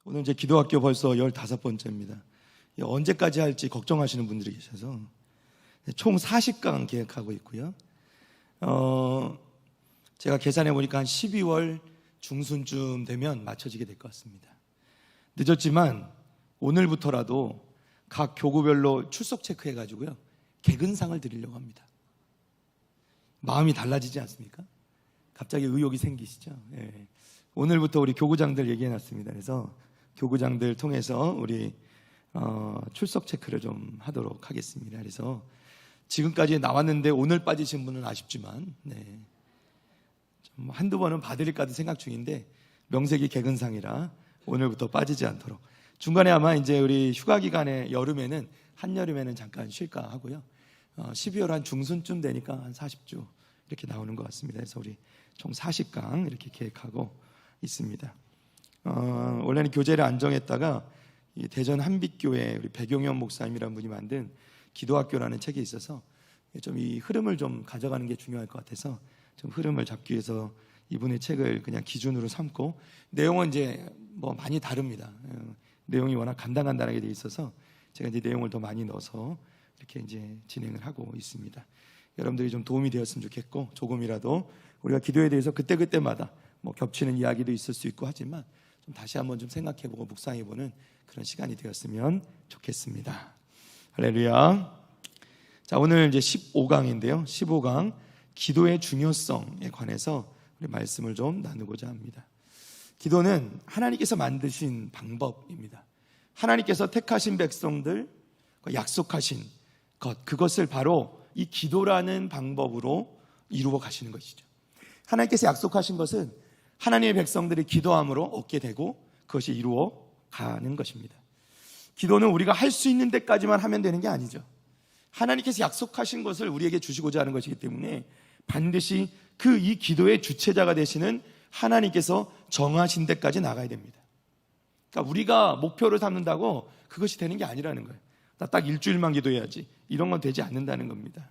오늘 이제 기도학교 벌써 15번째입니다. 언제까지 할지 걱정하시는 분들이 계셔서 총 40강 계획하고 있고요. 제가 계산해 보니까 한 12월 중순쯤 되면 맞춰지게 될 것 같습니다. 늦었지만 오늘부터라도 각 교구별로 출석 체크해 가지고요, 개근상을 드리려고 합니다. 마음이 달라지지 않습니까? 갑자기 의욕이 생기시죠? 예. 오늘부터 우리 교구장들 얘기해 놨습니다. 그래서 교구장들 통해서 우리 출석 체크를 좀 하도록 하겠습니다. 그래서 지금까지 나왔는데 오늘 빠지신 분은 아쉽지만 좀 한두 번은 봐드릴까도 생각 중인데 명색이 개근상이라 오늘부터 빠지지 않도록. 중간에 아마 이제 우리 휴가 기간에 여름에는 한여름에는 잠깐 쉴까 하고요. 12월 한 중순쯤 되니까 한 40주 이렇게 나오는 것 같습니다. 그래서 우리 총 40강 이렇게 계획하고 있습니다. 원래는 교재를 안 정했다가 이 대전 한빛교회 우리 백용현 목사님이라는 분이 만든 기도학교라는 책이 있어서 좀 이 흐름을 좀 가져가는 게 중요할 것 같아서 좀 흐름을 잡기 위해서 이분의 책을 그냥 기준으로 삼고, 내용은 이제 뭐 많이 다릅니다. 내용이 워낙 간단하게 되어 있어서 제가 이제 내용을 더 많이 넣어서 이렇게 이제 진행을 하고 있습니다. 여러분들이 좀 도움이 되었으면 좋겠고, 조금이라도 우리가 기도에 대해서 그때그때마다 뭐 겹치는 이야기도 있을 수 있고 하지만 좀 다시 한번 좀 생각해보고 묵상해보는 그런 시간이 되었으면 좋겠습니다. 할렐루야. 자, 오늘 이제 15강인데요. 15강 기도의 중요성에 관해서 우리 말씀을 좀 나누고자 합니다. 기도는 하나님께서 만드신 방법입니다. 하나님께서 택하신 백성들, 약속하신 것, 그것을 바로 이 기도라는 방법으로 이루어 가시는 것이죠. 하나님께서 약속하신 것은 하나님의 백성들이 기도함으로 얻게 되고 그것이 이루어 가는 것입니다. 기도는 우리가 할 수 있는 데까지만 하면 되는 게 아니죠. 하나님께서 약속하신 것을 우리에게 주시고자 하는 것이기 때문에 반드시 이 기도의 주체자가 되시는 하나님께서 정하신 데까지 나가야 됩니다. 그러니까 우리가 목표를 삼는다고 그것이 되는 게 아니라는 거예요. 나 딱 일주일만 기도해야지, 이런 건 되지 않는다는 겁니다.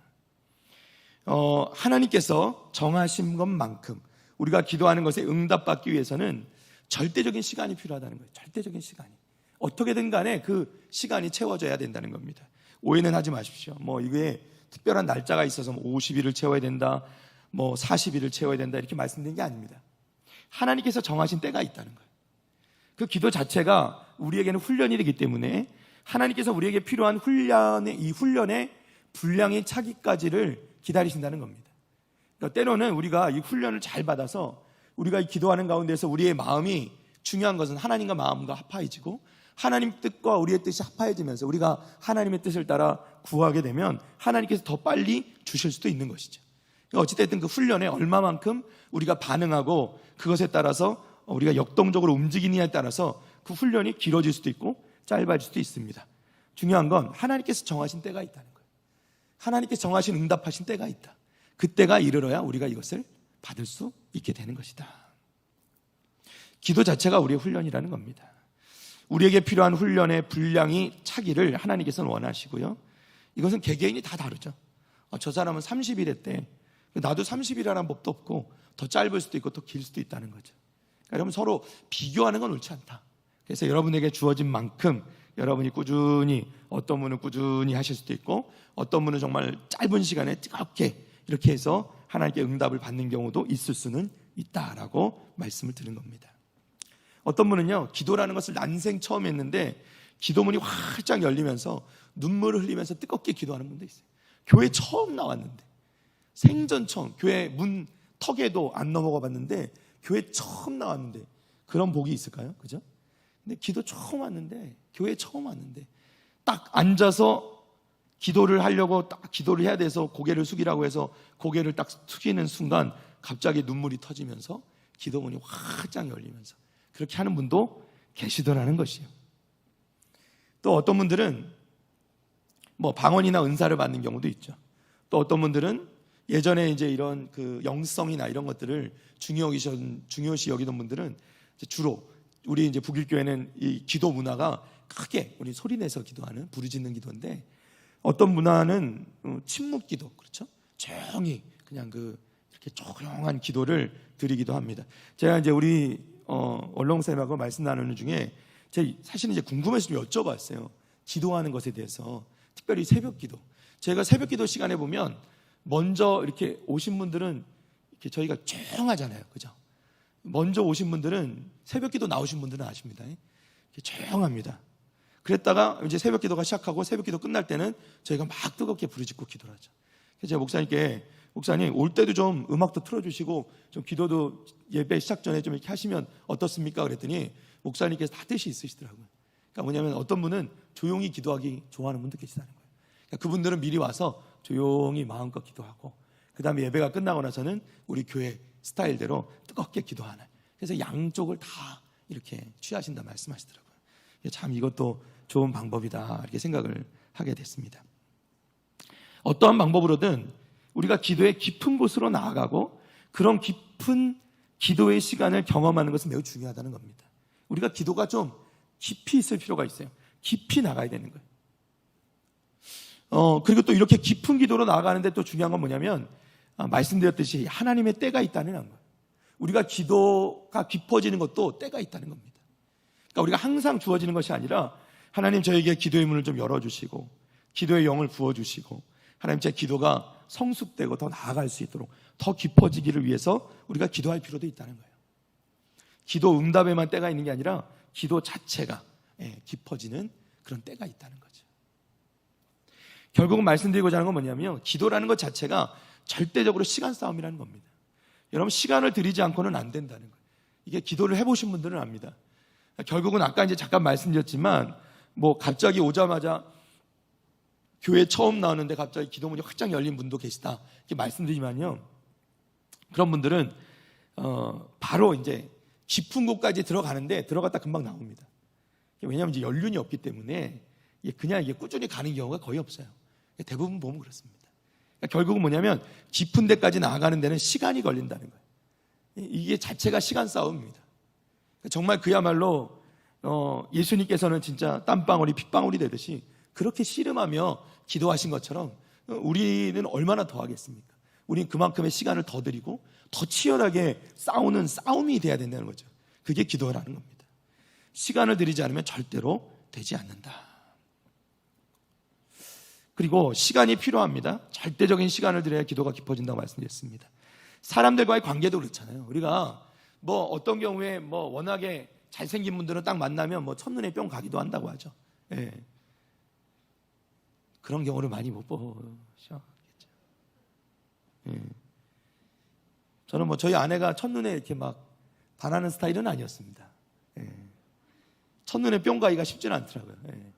하나님께서 정하신 것만큼 우리가 기도하는 것에 응답받기 위해서는 절대적인 시간이 필요하다는 거예요. 절대적인 시간이. 어떻게든 간에 그 시간이 채워져야 된다는 겁니다. 오해는 하지 마십시오. 뭐 이게 특별한 날짜가 있어서 50일을 채워야 된다, 뭐 40일을 채워야 된다, 이렇게 말씀드린 게 아닙니다. 하나님께서 정하신 때가 있다는 거예요. 그 기도 자체가 우리에게는 훈련이 되기 때문에 하나님께서 우리에게 필요한 이 훈련의 분량이 차기까지를 기다리신다는 겁니다. 그러니까 때로는 우리가 이 훈련을 잘 받아서 우리가 이 기도하는 가운데서 우리의 마음이, 중요한 것은 하나님과 마음과 합하여지고 하나님 뜻과 우리의 뜻이 합하여지면서 우리가 하나님의 뜻을 따라 구하게 되면 하나님께서 더 빨리 주실 수도 있는 것이죠. 어찌됐든 그 훈련에 얼마만큼 우리가 반응하고 그것에 따라서 우리가 역동적으로 움직이느냐에 따라서 그 훈련이 길어질 수도 있고 짧아질 수도 있습니다. 중요한 건 하나님께서 정하신 때가 있다는 거예요. 하나님께서 정하신 응답하신 때가 있다. 그때가 이르러야 우리가 이것을 받을 수 있게 되는 것이다. 기도 자체가 우리의 훈련이라는 겁니다. 우리에게 필요한 훈련의 분량이 차기를 하나님께서는 원하시고요. 이것은 개개인이 다 다르죠. 저 사람은 30일 했대. 나도 30일 하라는 법도 없고 더 짧을 수도 있고 더 길 수도 있다는 거죠. 그러니까 여러분, 서로 비교하는 건 옳지 않다. 그래서 여러분에게 주어진 만큼 여러분이 꾸준히, 어떤 분은 꾸준히 하실 수도 있고 어떤 분은 정말 짧은 시간에 뜨겁게 이렇게 해서 하나님께 응답을 받는 경우도 있을 수는 있다라고 말씀을 드린 겁니다. 어떤 분은요, 기도라는 것을 난생 처음 했는데 기도문이 활짝 열리면서 눈물을 흘리면서 뜨겁게 기도하는 분도 있어요. 교회 처음 나왔는데, 생전 처음, 교회 문 턱에도 안 넘어가 봤는데 교회 처음 나왔는데 그런 복이 있을까요? 그죠? 근데 기도 처음 왔는데, 교회 처음 왔는데 딱 앉아서 기도를 하려고 딱 기도를 해야 돼서 고개를 숙이라고 해서 고개를 딱 숙이는 순간 갑자기 눈물이 터지면서 기도문이 활짝 열리면서 그렇게 하는 분도 계시더라는 것이에요. 또 어떤 분들은 뭐 방언이나 은사를 받는 경우도 있죠. 또 어떤 분들은 예전에 이제 이런 그 영성이나 이런 것들을 중요시 여기던 분들은 이제 주로 우리 이제 북일교회는 이 기도 문화가 크게 우리 소리내서 기도하는, 부르짖는 기도인데, 어떤 문화는 침묵 기도, 그렇죠? 조용히 그냥 이렇게 조용한 기도를 드리기도 합니다. 제가 이제 우리 원롱쌤하고 말씀 나누는 중에 제가 사실은 이제 궁금해서 좀 여쭤봤어요. 기도하는 것에 대해서. 특별히 새벽 기도. 제가 새벽 기도 시간에 보면 먼저 이렇게 오신 분들은 이렇게 저희가 조용하잖아요. 그죠? 먼저 오신 분들은 새벽 기도 나오신 분들은 아십니다. 이렇게 조용합니다. 그랬다가 이제 새벽 기도가 시작하고 새벽 기도 끝날 때는 저희가 막 뜨겁게 부르짖고 기도를 하죠. 그래서 제가 목사님께 목사님 올 때도 좀 음악도 틀어주시고 좀 기도도 예배 시작 전에 좀 이렇게 하시면 어떻습니까? 그랬더니 목사님께서 다 뜻이 있으시더라고요. 그러니까 뭐냐면 어떤 분은 조용히 기도하기 좋아하는 분도 계시다는 거예요. 그러니까 그분들은 미리 와서 조용히 마음껏 기도하고 그 다음에 예배가 끝나고 나서는 우리 교회 스타일대로 뜨겁게 기도하는, 그래서 양쪽을 다 이렇게 취하신다 말씀하시더라고요. 참 이것도 좋은 방법이다 이렇게 생각을 하게 됐습니다. 어떠한 방법으로든 우리가 기도의 깊은 곳으로 나아가고 그런 깊은 기도의 시간을 경험하는 것은 매우 중요하다는 겁니다. 우리가 기도가 좀 깊이 있을 필요가 있어요. 깊이 나가야 되는 거예요. 그리고 또 이렇게 깊은 기도로 나아가는데 또 중요한 건 뭐냐면 말씀드렸듯이 하나님의 때가 있다는 거예요. 우리가 기도가 깊어지는 것도 때가 있다는 겁니다. 그러니까 우리가 항상 주어지는 것이 아니라 하나님 저에게 기도의 문을 좀 열어주시고 기도의 영을 부어주시고 하나님 제 기도가 성숙되고 더 나아갈 수 있도록 더 깊어지기를 위해서 우리가 기도할 필요도 있다는 거예요. 기도 응답에만 때가 있는 게 아니라 기도 자체가 깊어지는 그런 때가 있다는 거죠. 결국은 말씀드리고자 하는 건 뭐냐면 기도라는 것 자체가 절대적으로 시간 싸움이라는 겁니다. 여러분 시간을 들이지 않고는 안 된다는 거예요. 이게 기도를 해보신 분들은 압니다. 결국은 아까 이제 잠깐 말씀드렸지만 뭐 갑자기 오자마자 교회 처음 나오는데 갑자기 기도문이 확장 열린 분도 계시다 이렇게 말씀드리지만요, 그런 분들은 바로 이제 깊은 곳까지 들어가는데 들어갔다 금방 나옵니다. 왜냐하면 이제 연륜이 없기 때문에 그냥 이게 꾸준히 가는 경우가 거의 없어요. 대부분 보면 그렇습니다. 그러니까 결국은 뭐냐면 깊은 데까지 나아가는 데는 시간이 걸린다는 거예요. 이게 자체가 시간 싸움입니다. 정말 그야말로 예수님께서는 진짜 땀방울이 핏방울이 되듯이 그렇게 씨름하며 기도하신 것처럼 우리는 얼마나 더 하겠습니까? 우리는 그만큼의 시간을 더 드리고 더 치열하게 싸우는 싸움이 돼야 된다는 거죠. 그게 기도라는 겁니다. 시간을 들이지 않으면 절대로 되지 않는다. 그리고 시간이 필요합니다. 절대적인 시간을 들여야 기도가 깊어진다고 말씀드렸습니다. 사람들과의 관계도 그렇잖아요. 우리가 뭐 어떤 경우에 뭐 워낙에 잘생긴 분들은 딱 만나면 뭐 첫눈에 뿅 가기도 한다고 하죠. 예. 그런 경우를 많이 못 보셔. 예. 저는 뭐 저희 아내가 첫눈에 이렇게 막 반하는 스타일은 아니었습니다. 예. 첫눈에 뿅 가기가 쉽지는 않더라고요. 예.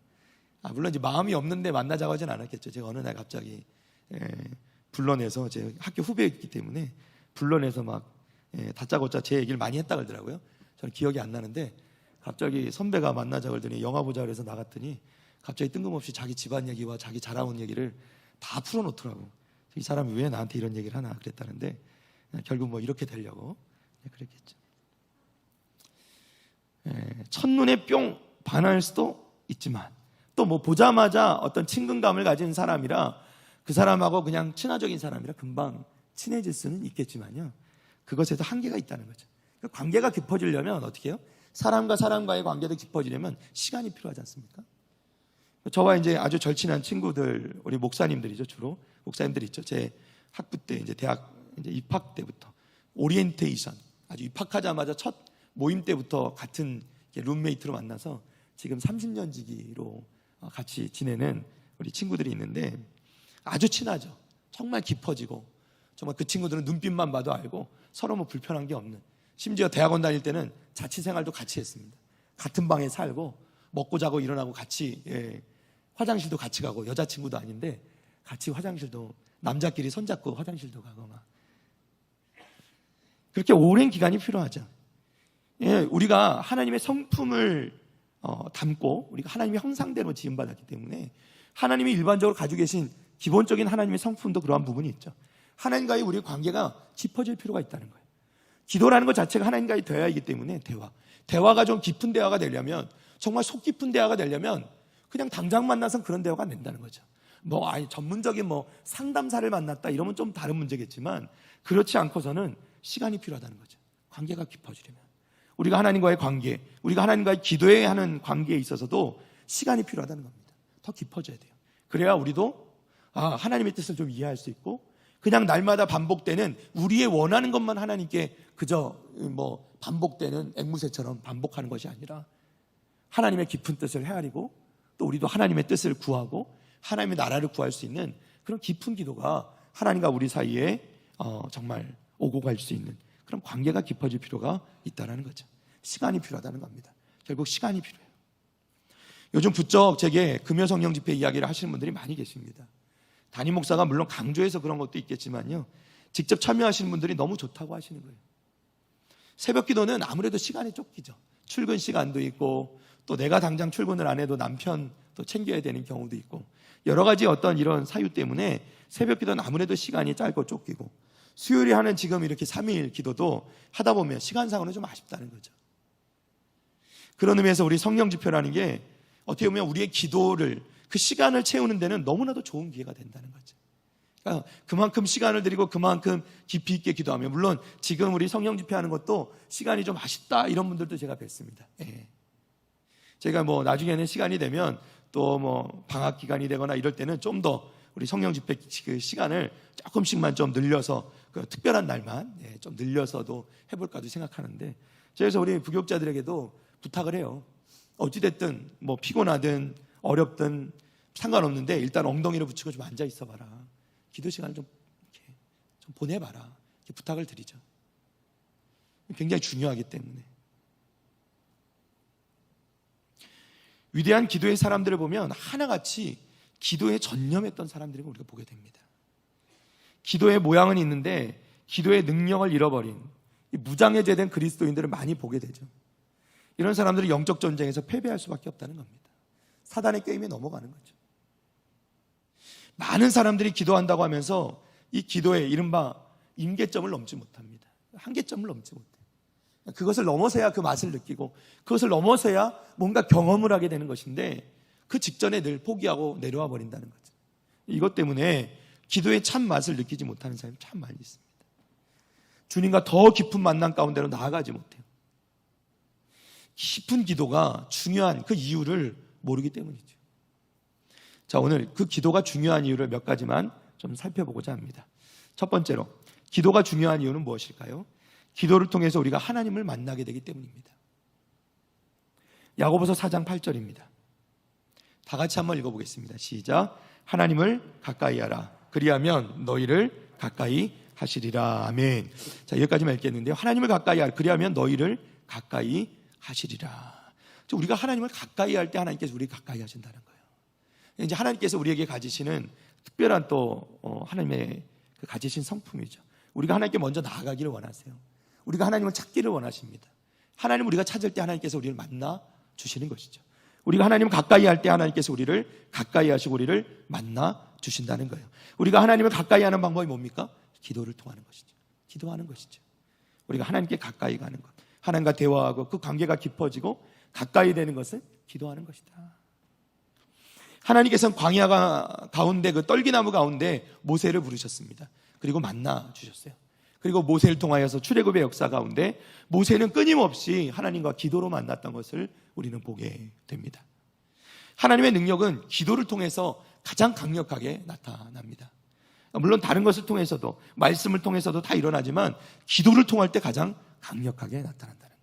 물론 이제 마음이 없는데 만나자고 하진 않았겠죠. 제가 어느 날 갑자기 불러내서 제 학교 후배였기 때문에 불러내서 막 다짜고짜 제 얘기를 많이 했다 그러더라고요. 저는 기억이 안 나는데 갑자기 선배가 만나자고 그러더니 영화 보자 그래서 나갔더니 갑자기 뜬금없이 자기 집안 얘기와 자기 자라온 얘기를 다 풀어놓더라고. 이 사람이 왜 나한테 이런 얘기를 하나 그랬다는데 결국 뭐 이렇게 되려고 그랬겠죠. 첫눈에 뿅 반할 수도 있지만 또 뭐 보자마자 어떤 친근감을 가진 사람이라 그 사람하고 그냥 친화적인 사람이라 금방 친해질 수는 있겠지만요, 그것에도 한계가 있다는 거죠. 관계가 깊어지려면 어떻게 해요? 사람과 사람과의 관계도 깊어지려면 시간이 필요하지 않습니까? 저와 이제 아주 절친한 친구들, 우리 목사님들이죠. 주로 목사님들 있죠. 제 학부 때 이제 대학 이제 입학 때부터 오리엔테이션, 아주 입학하자마자 첫 모임 때부터 같은 룸메이트로 만나서 지금 30년 지기로 같이 지내는 우리 친구들이 있는데 아주 친하죠. 정말 깊어지고 정말 그 친구들은 눈빛만 봐도 알고 서로 뭐 불편한 게 없는, 심지어 대학원 다닐 때는 자취생활도 같이 했습니다. 같은 방에 살고 먹고 자고 일어나고 같이 화장실도 같이 가고, 여자친구도 아닌데 같이 화장실도 남자끼리 손잡고 화장실도 가고 막 그렇게 오랜 기간이 필요하죠. 우리가 하나님의 성품을 담고 우리가 하나님의 형상대로 지음받았기 때문에 하나님이 일반적으로 가지고 계신 기본적인 하나님의 성품도 그러한 부분이 있죠. 하나님과의 우리의 관계가 깊어질 필요가 있다는 거예요. 기도라는 것 자체가 하나님과의 대화이기 때문에 대화가 좀 깊은 대화가 되려면, 정말 속 깊은 대화가 되려면 그냥 당장 만나서 그런 대화가 안 된다는 거죠. 전문적인 상담사를 만났다 이러면 좀 다른 문제겠지만 그렇지 않고서는 시간이 필요하다는 거죠. 관계가 깊어지려면 우리가 하나님과의 관계, 우리가 하나님과의 기도에 하는 관계에 있어서도 시간이 필요하다는 겁니다. 더 깊어져야 돼요. 그래야 우리도 하나님의 뜻을 좀 이해할 수 있고, 그냥 날마다 반복되는 우리의 원하는 것만 하나님께 그저 반복되는 앵무새처럼 반복하는 것이 아니라 하나님의 깊은 뜻을 헤아리고, 또 우리도 하나님의 뜻을 구하고 하나님의 나라를 구할 수 있는 그런 깊은 기도가 하나님과 우리 사이에 정말 오고 갈 수 있는 그런 관계가 깊어질 필요가 있다는 거죠. 시간이 필요하다는 겁니다. 결국 시간이 필요해요. 요즘 부쩍 제게 금요 성령 집회 이야기를 하시는 분들이 많이 계십니다. 담임 목사가 물론 강조해서 그런 것도 있겠지만요, 직접 참여하시는 분들이 너무 좋다고 하시는 거예요. 새벽 기도는 아무래도 시간이 쫓기죠. 출근 시간도 있고, 또 내가 당장 출근을 안 해도 남편 또 챙겨야 되는 경우도 있고, 여러 가지 어떤 이런 사유 때문에 새벽 기도는 아무래도 시간이 짧고 쫓기고, 수요일에 하는 지금 이렇게 3일 기도도 하다 보면 시간상으로 좀 아쉽다는 거죠. 그런 의미에서 우리 성령 집회라는 게 어떻게 보면 우리의 기도를, 그 시간을 채우는 데는 너무나도 좋은 기회가 된다는 거죠. 그러니까 그만큼 시간을 들이고 그만큼 깊이 있게 기도하면, 물론 지금 우리 성령 집회하는 것도 시간이 좀 아쉽다 이런 분들도 제가 뵀습니다. 예. 제가 나중에는 시간이 되면 또 방학 기간이 되거나 이럴 때는 좀 더 우리 성령 집회 그 시간을 조금씩만 좀 늘려서, 그 특별한 날만 좀 늘려서도 해볼까도 생각하는데, 그래서 우리 부교육자들에게도 부탁을 해요. 어찌됐든 피곤하든 어렵든 상관없는데 일단 엉덩이를 붙이고 좀 앉아 있어봐라. 기도 시간을 좀 보내봐라. 이렇게 부탁을 드리죠. 굉장히 중요하기 때문에. 위대한 기도의 사람들을 보면 하나같이 기도에 전념했던 사람들을 우리가 보게 됩니다. 기도의 모양은 있는데 기도의 능력을 잃어버린 무장해제된 그리스도인들을 많이 보게 되죠. 이런 사람들이 영적 전쟁에서 패배할 수밖에 없다는 겁니다. 사단의 게임에 넘어가는 거죠. 많은 사람들이 기도한다고 하면서 이 기도의 이른바 임계점을 넘지 못합니다. 한계점을 넘지 못해요. 그것을 넘어서야 그 맛을 느끼고, 그것을 넘어서야 뭔가 경험을 하게 되는 것인데, 그 직전에 늘 포기하고 내려와 버린다는 거죠. 이것 때문에 기도의 참 맛을 느끼지 못하는 사람이 참 많이 있습니다. 주님과 더 깊은 만남 가운데로 나아가지 못해요. 깊은 기도가 중요한 그 이유를 모르기 때문이죠. 자, 오늘 그 기도가 중요한 이유를 몇 가지만 좀 살펴보고자 합니다. 첫 번째로, 기도가 중요한 이유는 무엇일까요? 기도를 통해서 우리가 하나님을 만나게 되기 때문입니다. 야고보서 4장 8절입니다. 다 같이 한번 읽어보겠습니다. 시작. 하나님을 가까이 하라. 그리하면 너희를 가까이 하시리라. 아멘. 자, 여기까지만 읽겠는데요. 하나님을 가까이 하라. 그리하면 너희를 가까이 하시리라. 우리가 하나님을 가까이 할 때 하나님께서 우리 가까이 하신다는 거예요. 이제 하나님께서 우리에게 가지시는 특별한 또 하나님의 그 가지신 성품이죠. 우리가 하나님께 먼저 나아가기를 원하세요. 우리가 하나님을 찾기를 원하십니다. 하나님을 우리가 찾을 때 하나님께서 우리를 만나 주시는 것이죠. 우리가 하나님을 가까이 할 때 하나님께서 우리를 가까이 하시고 우리를 만나 주신다는 거예요. 우리가 하나님을 가까이 하는 방법이 뭡니까? 기도를 통하는 것이죠. 기도하는 것이죠. 우리가 하나님께 가까이 가는 것, 하나님과 대화하고 그 관계가 깊어지고 가까이 되는 것은 기도하는 것이다. 하나님께서는 광야 가운데, 그 떨기나무 가운데 모세를 부르셨습니다. 그리고 만나 주셨어요. 그리고 모세를 통하여서 출애굽의 역사 가운데 모세는 끊임없이 하나님과 기도로 만났던 것을 우리는 보게 됩니다. 하나님의 능력은 기도를 통해서 가장 강력하게 나타납니다. 물론 다른 것을 통해서도, 말씀을 통해서도 다 일어나지만 기도를 통할 때 가장 강력하게 나타난다는 거예요.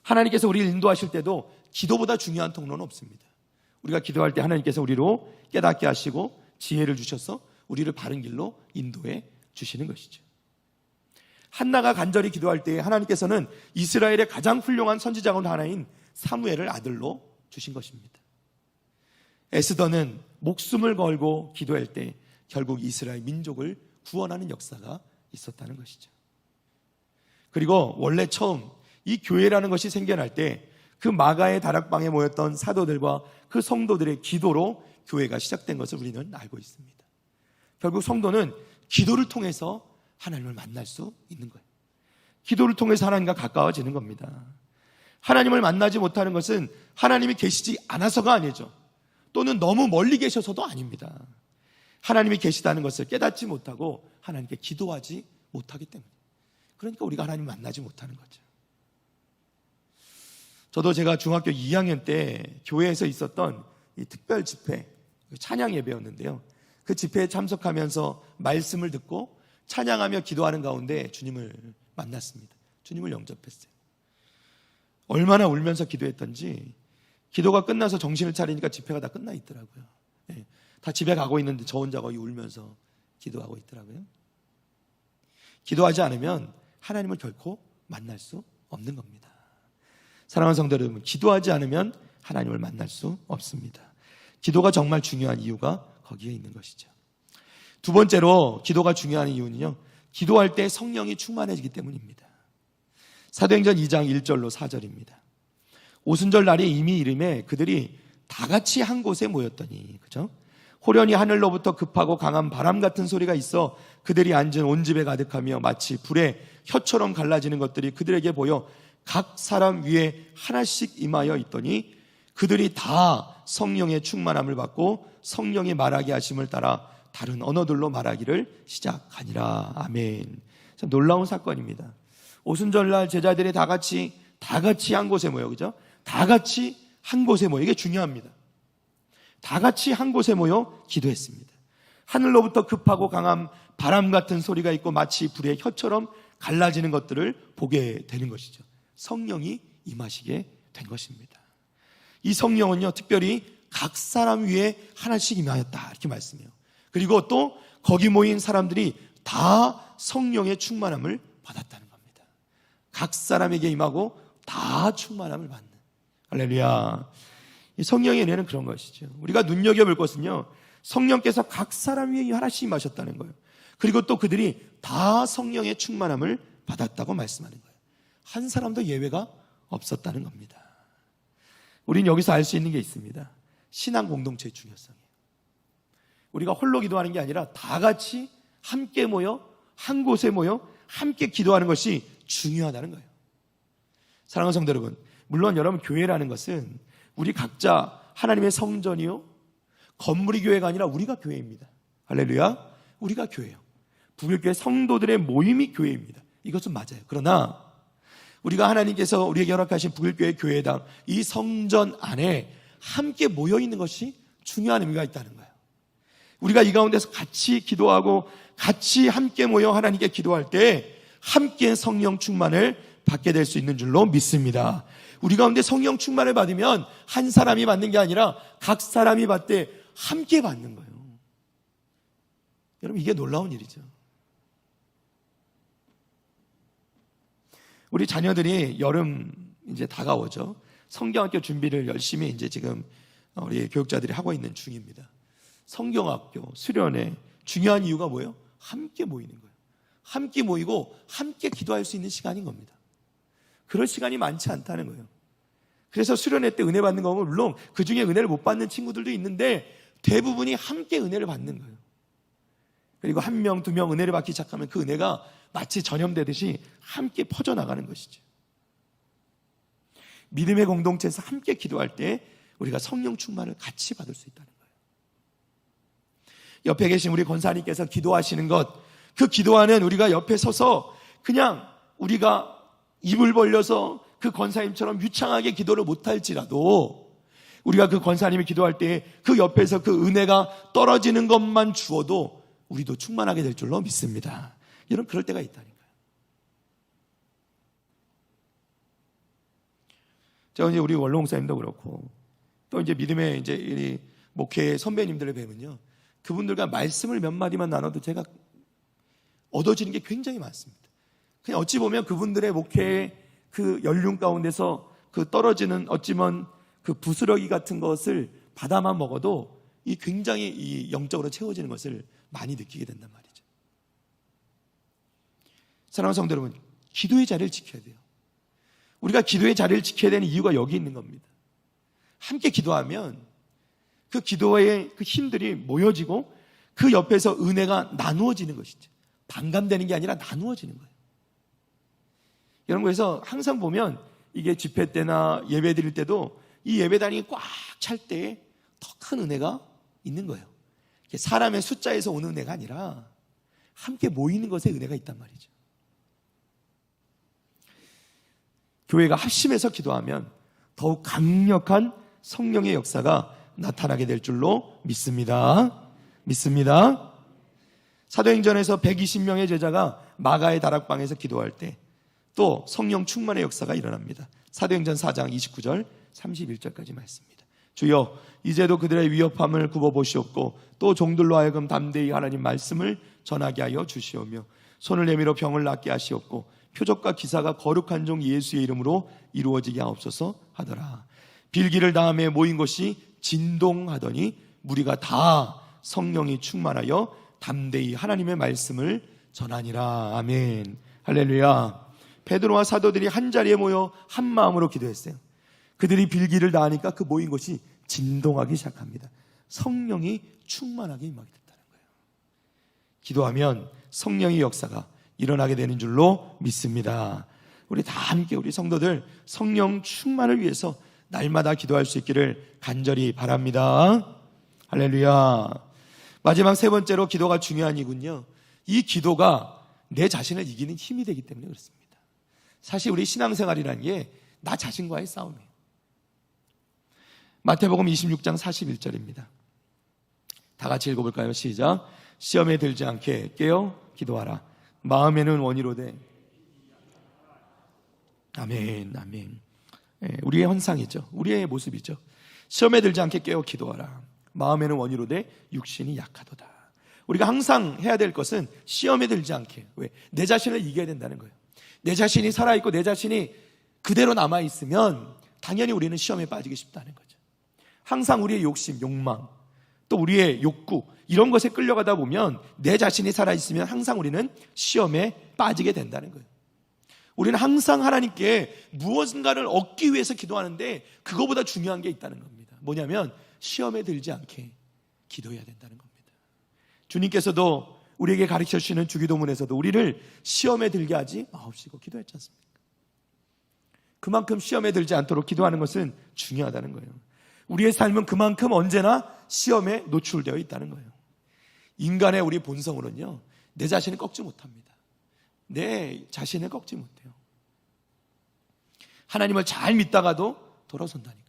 하나님께서 우리를 인도하실 때도 기도보다 중요한 통로는 없습니다. 우리가 기도할 때 하나님께서 우리로 깨닫게 하시고 지혜를 주셔서 우리를 바른 길로 인도해 주시는 것이죠. 한나가 간절히 기도할 때 하나님께서는 이스라엘의 가장 훌륭한 선지자 가운데 하나인 사무엘을 아들로 주신 것입니다. 에스더는 목숨을 걸고 기도할 때 결국 이스라엘 민족을 구원하는 역사가 있었다는 것이죠. 그리고 원래 처음 이 교회라는 것이 생겨날 때 그 마가의 다락방에 모였던 사도들과 그 성도들의 기도로 교회가 시작된 것을 우리는 알고 있습니다. 결국 성도는 기도를 통해서 하나님을 만날 수 있는 거예요. 기도를 통해서 하나님과 가까워지는 겁니다. 하나님을 만나지 못하는 것은 하나님이 계시지 않아서가 아니죠. 또는 너무 멀리 계셔서도 아닙니다. 하나님이 계시다는 것을 깨닫지 못하고 하나님께 기도하지 못하기 때문에, 그러니까 우리가 하나님을 만나지 못하는 거죠. 저도 제가 중학교 2학년 때 교회에서 있었던 이 특별 집회, 찬양 예배였는데요. 그 집회에 참석하면서 말씀을 듣고 찬양하며 기도하는 가운데 주님을 만났습니다. 주님을 영접했어요. 얼마나 울면서 기도했던지 기도가 끝나서 정신을 차리니까 집회가 다 끝나 있더라고요. 네, 다 집에 가고 있는데 저 혼자 거기 울면서 기도하고 있더라고요. 기도하지 않으면 하나님을 결코 만날 수 없는 겁니다. 사랑하는 성도 여러분, 기도하지 않으면 하나님을 만날 수 없습니다. 기도가 정말 중요한 이유가 거기에 있는 것이죠. 두 번째로 기도가 중요한 이유는요, 기도할 때 성령이 충만해지기 때문입니다. 사도행전 2장 1절로 4절입니다. 오순절 날이 이미 이름에 그들이 다 같이 한 곳에 모였더니, 그죠? 호련히 하늘로부터 급하고 강한 바람 같은 소리가 있어 그들이 앉은 온 집에 가득하며 마치 불에 혀처럼 갈라지는 것들이 그들에게 보여 각 사람 위에 하나씩 임하여 있더니 그들이 다 성령의 충만함을 받고 성령이 말하게 하심을 따라 다른 언어들로 말하기를 시작하니라. 아멘. 참 놀라운 사건입니다. 오순절날 제자들이 다 같이 한 곳에 모여, 그죠? 다 같이 한 곳에 모여. 이게 중요합니다. 다 같이 한 곳에 모여 기도했습니다. 하늘로부터 급하고 강한 바람 같은 소리가 있고 마치 불의 혀처럼 갈라지는 것들을 보게 되는 것이죠. 성령이 임하시게 된 것입니다. 이 성령은요, 특별히 각 사람 위에 하나씩 임하였다, 이렇게 말씀해요. 그리고 또 거기 모인 사람들이 다 성령의 충만함을 받았다는 겁니다. 각 사람에게 임하고 다 충만함을 받는. 할렐루야. 이 성령의 은혜는 그런 것이죠. 우리가 눈여겨볼 것은요, 성령께서 각 사람 위에 하나씩 임하셨다는 거예요. 그리고 또 그들이 다 성령의 충만함을 받았다고 말씀하는 거예요. 한 사람도 예외가 없었다는 겁니다. 우린 여기서 알 수 있는 게 있습니다. 신앙 공동체의 중요성이에요. 우리가 홀로 기도하는 게 아니라 다 같이 함께 모여 한 곳에 모여 함께 기도하는 것이 중요하다는 거예요. 사랑하는 성도 여러분, 물론 여러분, 교회라는 것은 우리 각자 하나님의 성전이요, 건물이 교회가 아니라 우리가 교회입니다. 할렐루야. 우리가 교회예요. 북일교회 성도들의 모임이 교회입니다. 이것은 맞아요. 그러나 우리가 하나님께서 우리에게 허락하신 북일교회 교회당 이 성전 안에 함께 모여있는 것이 중요한 의미가 있다는 거예요. 우리가 이 가운데서 같이 기도하고 같이 함께 모여 하나님께 기도할 때 함께 성령 충만을 받게 될 수 있는 줄로 믿습니다. 우리 가운데 성령 충만을 받으면 한 사람이 받는 게 아니라 각 사람이 받되 함께 받는 거예요. 여러분, 이게 놀라운 일이죠. 우리 자녀들이 여름 이제 다가오죠. 성경학교 준비를 열심히 이제 지금 우리 교육자들이 하고 있는 중입니다. 성경학교, 수련회 중요한 이유가 뭐예요? 함께 모이는 거예요. 함께 모이고 함께 기도할 수 있는 시간인 겁니다. 그럴 시간이 많지 않다는 거예요. 그래서 수련회 때 은혜 받는 거 보면 물론 그 중에 은혜를 못 받는 친구들도 있는데 대부분이 함께 은혜를 받는 거예요. 그리고 한 명, 두 명 은혜를 받기 시작하면 그 은혜가 마치 전염되듯이 함께 퍼져나가는 것이죠. 믿음의 공동체에서 함께 기도할 때 우리가 성령 충만을 같이 받을 수 있다는 거예요. 옆에 계신 우리 권사님께서 기도하시는 것, 그 기도하는 우리가 옆에 서서 그냥 우리가 입을 벌려서 그 권사님처럼 유창하게 기도를 못할지라도 우리가 그 권사님이 기도할 때 그 옆에서 그 은혜가 떨어지는 것만 주어도 우리도 충만하게 될 줄로 믿습니다. 여러분, 그럴 때가 있다니까요. 제가 이제 우리 원로 목사님도 그렇고 또 이제 믿음의 이제 목회 선배님들을 뵈면요, 그분들과 말씀을 몇 마디만 나눠도 제가 얻어지는 게 굉장히 많습니다. 그냥 어찌 보면 그분들의 목회의 그 연륜 가운데서 그 떨어지는 어찌면 그 부스러기 같은 것을 받아만 먹어도 이 굉장히 이 영적으로 채워지는 것을 많이 느끼게 된단 말이죠. 사랑하는 성도 여러분, 기도의 자리를 지켜야 돼요. 우리가 기도의 자리를 지켜야 되는 이유가 여기 있는 겁니다. 함께 기도하면 그 기도의 그 힘들이 모여지고 그 옆에서 은혜가 나누어지는 것이죠. 반감되는 게 아니라 나누어지는 거예요. 여러분, 그래서 항상 보면 이게 집회 때나 예배 드릴 때도 이 예배당이 꽉 찰 때 더 큰 은혜가 있는 거예요. 사람의 숫자에서 오는 은혜가 아니라 함께 모이는 것에 은혜가 있단 말이죠. 교회가 합심해서 기도하면 더욱 강력한 성령의 역사가 나타나게 될 줄로 믿습니다. 사도행전에서 120명의 제자가 마가의 다락방에서 기도할 때 또 성령 충만의 역사가 일어납니다. 사도행전 4장 29절 31절까지 말씀입니다. 주여 이제도 그들의 위협함을 굽어보시옵고 또 종들로 하여금 담대히 하나님 말씀을 전하게 하여 주시오며 손을 내밀어 병을 낫게 하시옵고 표적과 기사가 거룩한 종 예수의 이름으로 이루어지게 하옵소서 하더라. 빌기를 다음에 모인 것이 진동하더니 무리가 다 성령이 충만하여 담대히 하나님의 말씀을 전하니라. 아멘. 할렐루야. 베드로와 사도들이 한 자리에 모여 한 마음으로 기도했어요. 그들이 빌기를 다하니까 그 모인 것이 진동하기 시작합니다. 성령이 충만하게 임하게 됐다는 거예요. 기도하면 성령의 역사가 일어나게 되는 줄로 믿습니다. 우리 다 함께 우리 성도들 성령 충만을 위해서 날마다 기도할 수 있기를 간절히 바랍니다. 할렐루야. 마지막 세 번째로 기도가 중요한 이군요. 이 기도가 내 자신을 이기는 힘이 되기 때문에 그렇습니다. 사실 우리 신앙생활이라는 게 나 자신과의 싸움이에요. 마태복음 26장 41절입니다. 다 같이 읽어볼까요? 시작. 시험에 들지 않게 깨어 기도하라. 마음에는 원이로되. 아멘. 우리의 헌상이죠. 우리의 모습이죠. 시험에 들지 않게 깨어 기도하라. 마음에는 원이로되 육신이 약하도다. 우리가 항상 해야 될 것은 시험에 들지 않게. 왜? 내 자신을 이겨야 된다는 거예요. 내 자신이 살아있고 내 자신이 그대로 남아있으면 당연히 우리는 시험에 빠지기 쉽다는 거죠. 항상 우리의 욕심, 욕망, 또 우리의 욕구 이런 것에 끌려가다 보면 내 자신이 살아있으면 항상 우리는 시험에 빠지게 된다는 거예요. 우리는 항상 하나님께 무엇인가를 얻기 위해서 기도하는데 그거보다 중요한 게 있다는 겁니다. 뭐냐면 시험에 들지 않게 기도해야 된다는 겁니다. 주님께서도 우리에게 가르쳐 주시는 주기도문에서도 우리를 시험에 들게 하지 마옵시고 기도했지 않습니까? 그만큼 시험에 들지 않도록 기도하는 것은 중요하다는 거예요. 우리의 삶은 그만큼 언제나 시험에 노출되어 있다는 거예요. 인간의 우리 본성으로는요, 내 자신을 꺾지 못합니다. 내 자신을 꺾지 못해요. 하나님을 잘 믿다가도 돌아선다니까요.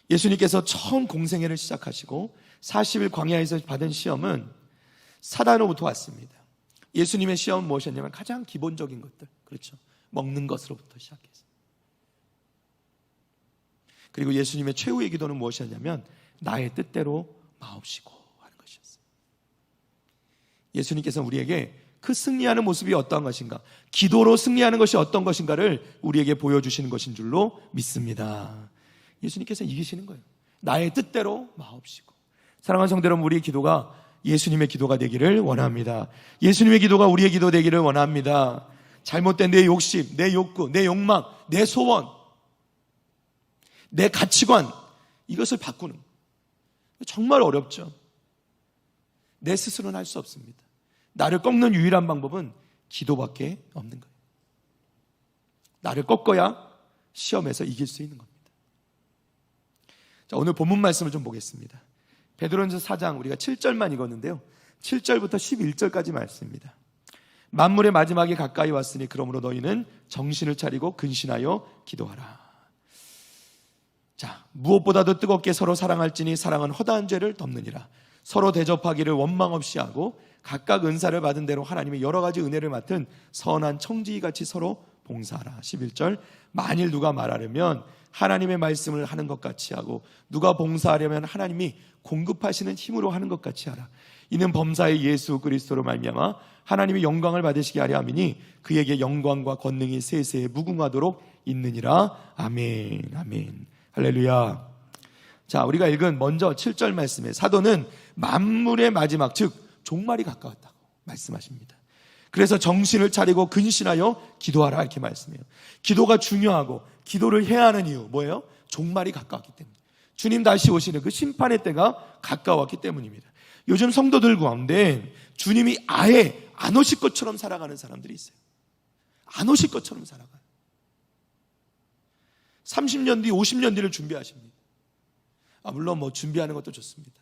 예수님께서 처음 공생애를 시작하시고 40일 광야에서 받은 시험은 사단으로부터 왔습니다. 예수님의 시험은 무엇이었냐면 가장 기본적인 것들, 그렇죠? 먹는 것으로부터 시작해서. 그리고 예수님의 최후의 기도는 무엇이었냐면 나의 뜻대로 마옵시고 하는 것이었어요. 예수님께서는 우리에게 그 승리하는 모습이 어떠한 것인가, 기도로 승리하는 것이 어떤 것인가를 우리에게 보여주시는 것인 줄로 믿습니다. 예수님께서 이기시는 거예요. 나의 뜻대로 마옵시고. 사랑하는 성도 여러분, 우리의 기도가 예수님의 기도가 되기를 원합니다. 예수님의 기도가 우리의 기도 되기를 원합니다. 잘못된 내 욕심, 내 욕구, 내 욕망, 내 소원, 내 가치관, 이것을 바꾸는 정말 어렵죠. 내 스스로는 할 수 없습니다. 나를 꺾는 유일한 방법은 기도밖에 없는 거예요. 나를 꺾어야 시험에서 이길 수 있는 겁니다. 자, 오늘 본문 말씀을 좀 보겠습니다. 베드로전서 4장 우리가 7절만 읽었는데요, 7절부터 11절까지 말씀입니다. 만물의 마지막이 가까이 왔으니 그러므로 너희는 정신을 차리고 근신하여 기도하라. 자, 무엇보다도 뜨겁게 서로 사랑할지니 사랑은 허다한 죄를 덮느니라. 서로 대접하기를 원망 없이 하고 각각 은사를 받은 대로 하나님의 여러 가지 은혜를 맡은 선한 청지기같이 서로 봉사하라. 11절 만일 누가 말하려면 하나님의 말씀을 하는 것 같이 하고 누가 봉사하려면 하나님이 공급하시는 힘으로 하는 것 같이 하라. 이는 범사의 예수 그리스도로 말미암아 하나님의 영광을 받으시게 하려 함이니 그에게 영광과 권능이 세세에 무궁하도록 있느니라. 아멘. 아멘. 할렐루야. 자, 우리가 읽은 먼저 7절 말씀에 사도는 만물의 마지막, 즉 종말이 가까웠다고 말씀하십니다. 그래서 정신을 차리고 근신하여 기도하라 이렇게 말씀해요. 기도가 중요하고 기도를 해야 하는 이유 뭐예요? 종말이 가까웠기 때문에, 주님 다시 오시는 그 심판의 때가 가까웠기 때문입니다. 요즘 성도들 가운데 주님이 아예 안 오실 것처럼 살아가는 사람들이 있어요. 안 오실 것처럼 살아가요. 30년 뒤, 50년 뒤를 준비하십니다. 물론 뭐 준비하는 것도 좋습니다.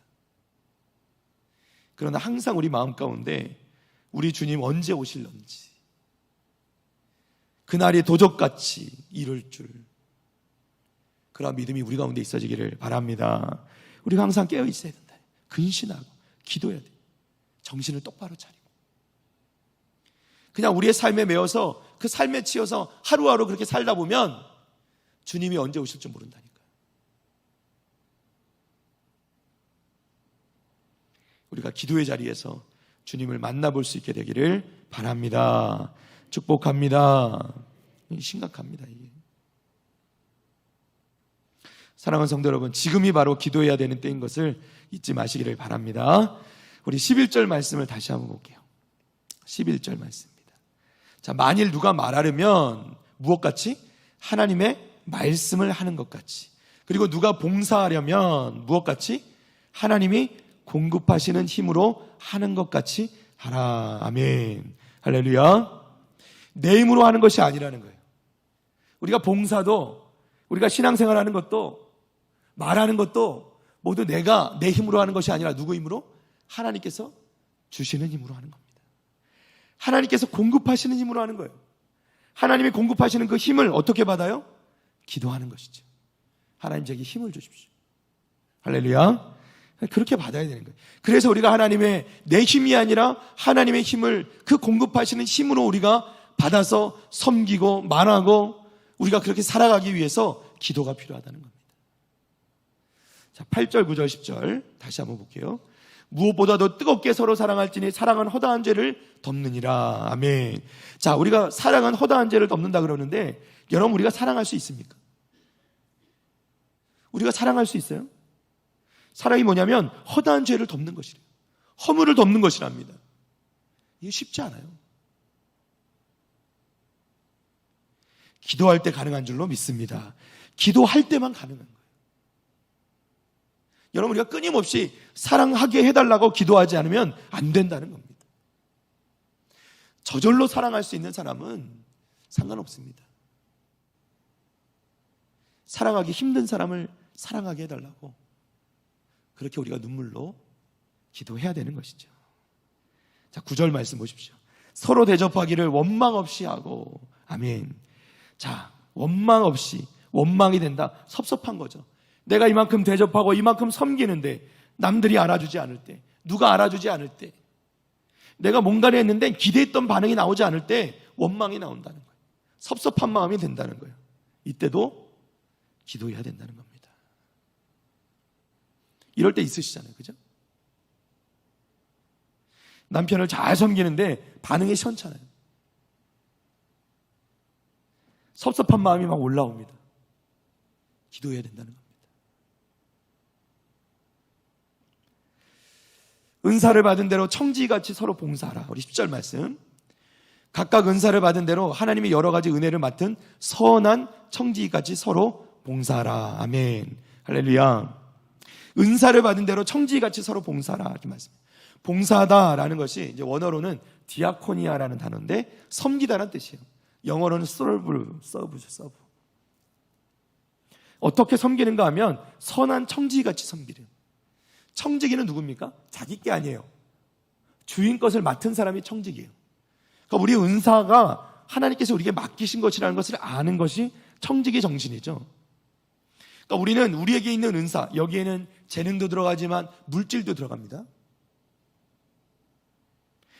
그러나 항상 우리 마음 가운데 우리 주님 언제 오실런지, 그날이 도적같이 이룰 줄, 그런 믿음이 우리 가운데 있어지기를 바랍니다. 우리가 항상 깨어 있어야 된다. 근신하고 기도해야 돼. 정신을 똑바로 차리고. 그냥 우리의 삶에 매여서 그 삶에 치여서 하루하루 그렇게 살다 보면 주님이 언제 오실지 모른다니까요. 우리가 기도의 자리에서 주님을 만나볼 수 있게 되기를 바랍니다. 축복합니다. 심각합니다, 이게. 사랑하는 성도 여러분, 지금이 바로 기도해야 되는 때인 것을 잊지 마시기를 바랍니다. 우리 11절 말씀을 다시 한번 볼게요. 11절 말씀입니다. 자, 만일 누가 말하려면 무엇같이? 하나님의 말씀을 하는 것 같이. 그리고 누가 봉사하려면 무엇같이? 하나님이 공급하시는 힘으로 하는 것 같이 하라. 아멘. 할렐루야. 내 힘으로 하는 것이 아니라는 거예요. 우리가 봉사도, 우리가 신앙생활하는 것도, 말하는 것도 모두 내가 내 힘으로 하는 것이 아니라 누구 힘으로? 하나님께서 주시는 힘으로 하는 겁니다. 하나님께서 공급하시는 힘으로 하는 거예요. 하나님이 공급하시는 그 힘을 어떻게 받아요? 기도하는 것이죠. 하나님 제게 힘을 주십시오. 할렐루야. 그렇게 받아야 되는 거예요. 그래서 우리가 하나님의 내 힘이 아니라 하나님의 힘을, 그 공급하시는 힘으로 우리가 받아서 섬기고 말하고 우리가 그렇게 살아가기 위해서 기도가 필요하다는 겁니다. 자, 8절, 9절, 10절 다시 한번 볼게요. 무엇보다도 뜨겁게 서로 사랑할지니 사랑은 허다한 죄를 덮느니라. 아멘. 자, 우리가 사랑은 허다한 죄를 덮는다 그러는데 여러분, 우리가 사랑할 수 있습니까? 우리가 사랑할 수 있어요? 사랑이 뭐냐면 허다한 죄를 덮는 것이래요. 허물을 덮는 것이랍니다. 이게 쉽지 않아요. 기도할 때 가능한 줄로 믿습니다. 기도할 때만 가능한 거예요. 여러분, 우리가 끊임없이 사랑하게 해달라고 기도하지 않으면 안 된다는 겁니다. 저절로 사랑할 수 있는 사람은 상관없습니다. 사랑하기 힘든 사람을 사랑하게 해달라고, 그렇게 우리가 눈물로 기도해야 되는 것이죠. 자, 9절 말씀 보십시오. 서로 대접하기를 원망 없이 하고. 아멘. 자, 원망 없이, 원망이 된다. 섭섭한 거죠. 내가 이만큼 대접하고 이만큼 섬기는데 남들이 알아주지 않을 때, 누가 알아주지 않을 때, 내가 뭔가를 했는데 기대했던 반응이 나오지 않을 때 원망이 나온다는 거예요. 섭섭한 마음이 된다는 거예요. 이때도 기도해야 된다는 겁니다. 이럴 때 있으시잖아요, 그죠? 남편을 잘 섬기는데 반응이 시원찮아요. 섭섭한 마음이 막 올라옵니다. 기도해야 된다는 겁니다. 은사를 받은 대로 청지기같이 서로 봉사하라. 우리 10절 말씀. 각각 은사를 받은 대로 하나님이 여러 가지 은혜를 맡은 선한 청지기같이 서로 봉사하라. 아멘. 할렐루야. 은사를 받은 대로 청지기같이 서로 봉사하라. 이렇게 말씀합니다. 봉사하다라는 것이 이제 원어로는 디아코니아라는 단어인데 섬기다라는 뜻이에요. 영어로는 서브. 어떻게 섬기는가 하면 선한 청지기같이 섬기래요. 청지기는 누굽니까? 자기 게 아니에요. 주인 것을 맡은 사람이 청지기예요. 그러니까 우리 은사가 하나님께서 우리에게 맡기신 것이라는 것을 아는 것이 청지기 정신이죠. 그러니까 우리는 우리에게 있는 은사, 여기에는 재능도 들어가지만 물질도 들어갑니다.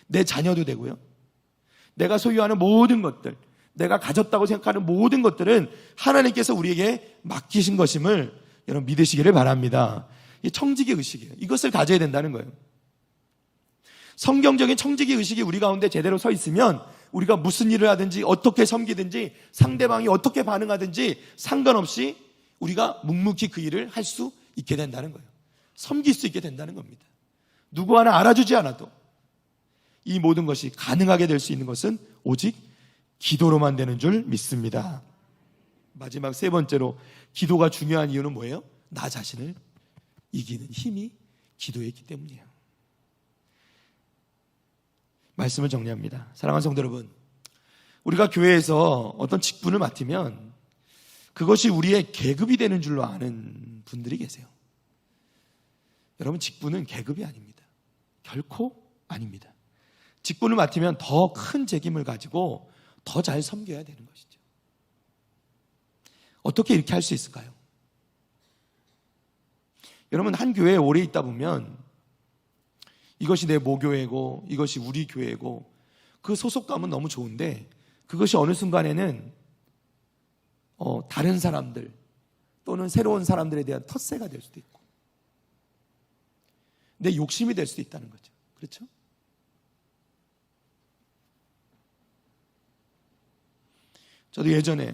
내 자녀도 되고요. 내가 소유하는 모든 것들, 내가 가졌다고 생각하는 모든 것들은 하나님께서 우리에게 맡기신 것임을 여러분 믿으시기를 바랍니다. 이 청지기 의식이에요. 이것을 가져야 된다는 거예요. 성경적인 청지기 의식이 우리 가운데 제대로 서 있으면 우리가 무슨 일을 하든지 어떻게 섬기든지 상대방이 어떻게 반응하든지 상관없이 우리가 묵묵히 그 일을 할 수 있게 된다는 거예요. 섬길 수 있게 된다는 겁니다. 누구 하나 알아주지 않아도 이 모든 것이 가능하게 될 수 있는 것은 오직 기도로만 되는 줄 믿습니다. 마지막 세 번째로 기도가 중요한 이유는 뭐예요? 나 자신을 이기는 힘이 기도에 있기 때문이에요. 말씀을 정리합니다. 사랑하는 성도 여러분, 우리가 교회에서 어떤 직분을 맡으면 그것이 우리의 계급이 되는 줄로 아는 분들이 계세요. 여러분, 직분은 계급이 아닙니다. 결코 아닙니다. 직분을 맡으면 더 큰 책임을 가지고 더 잘 섬겨야 되는 것이죠. 어떻게 이렇게 할 수 있을까요? 여러분, 한 교회에 오래 있다 보면 이것이 내 모교회고 이것이 우리 교회고 그 소속감은 너무 좋은데 그것이 어느 순간에는 다른 사람들 또는 새로운 사람들에 대한 텃세가 될 수도 있고 내 욕심이 될 수도 있다는 거죠. 그렇죠? 저도 예전에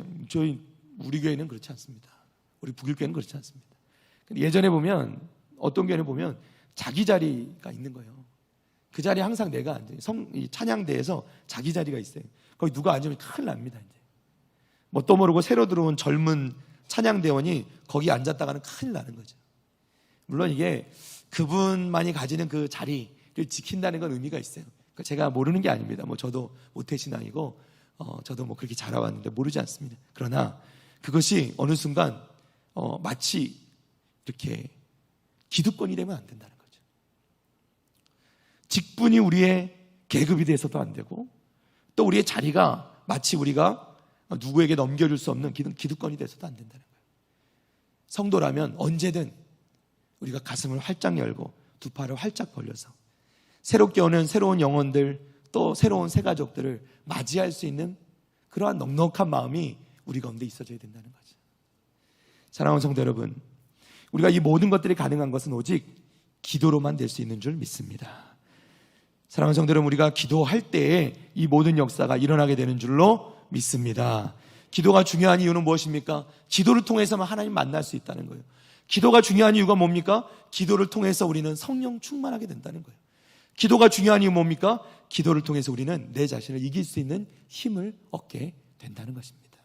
우리 교회는 그렇지 않습니다. 우리 북일교회는 그렇지 않습니다. 예전에 보면 어떤 교회는 보면 자기 자리가 있는 거예요. 그 자리에 항상 내가 앉아요. 찬양대에서 자기 자리가 있어요. 거기 누가 앉으면 큰일 납니다. 이제 뭣도 모르고 새로 들어온 젊은 찬양대원이 거기 앉았다가는 큰일 나는 거죠. 물론 이게 그분만이 가지는 그 자리를 지킨다는 건 의미가 있어요. 그러니까 제가 모르는 게 아닙니다. 저도 모태신앙이고 저도 그렇게 자라왔는데 모르지 않습니다. 그러나 그것이 어느 순간 마치 이렇게 기득권이 되면 안 된다는 거죠. 직분이 우리의 계급이 돼서도 안 되고 또 우리의 자리가 마치 우리가 누구에게 넘겨줄 수 없는 기득권이 돼서도 안 된다는 거예요. 성도라면 언제든 우리가 가슴을 활짝 열고 두 팔을 활짝 벌려서 새롭게 오는 새로운 영혼들 또 새로운 새 가족들을 맞이할 수 있는 그러한 넉넉한 마음이 우리 가운데 있어져야 된다는 거죠. 사랑하는 성도 여러분, 우리가 이 모든 것들이 가능한 것은 오직 기도로만 될 수 있는 줄 믿습니다. 사랑하는 성도 여러분, 우리가 기도할 때에 이 모든 역사가 일어나게 되는 줄로 믿습니다. 기도가 중요한 이유는 무엇입니까? 기도를 통해서만 하나님 만날 수 있다는 거예요. 기도가 중요한 이유가 뭡니까? 기도를 통해서 우리는 성령 충만하게 된다는 거예요. 기도가 중요한 이유 뭡니까? 기도를 통해서 우리는 내 자신을 이길 수 있는 힘을 얻게 된다는 것입니다.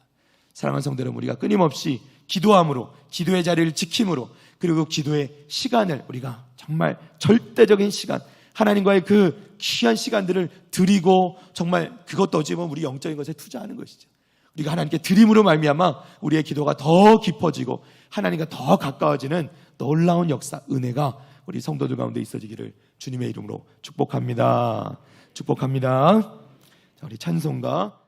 사랑하는 성도 여러분, 우리가 끊임없이 기도함으로, 기도의 자리를 지킴으로, 그리고 기도의 시간을 우리가 정말 절대적인 시간, 하나님과의 그 귀한 시간들을 드리고 정말 그것도 어찌 보면 우리 영적인 것에 투자하는 것이죠. 우리가 하나님께 드림으로 말미암아 우리의 기도가 더 깊어지고 하나님과 더 가까워지는 놀라운 역사, 은혜가 우리 성도들 가운데 있어지기를 주님의 이름으로 축복합니다. 축복합니다. 자, 우리 찬송가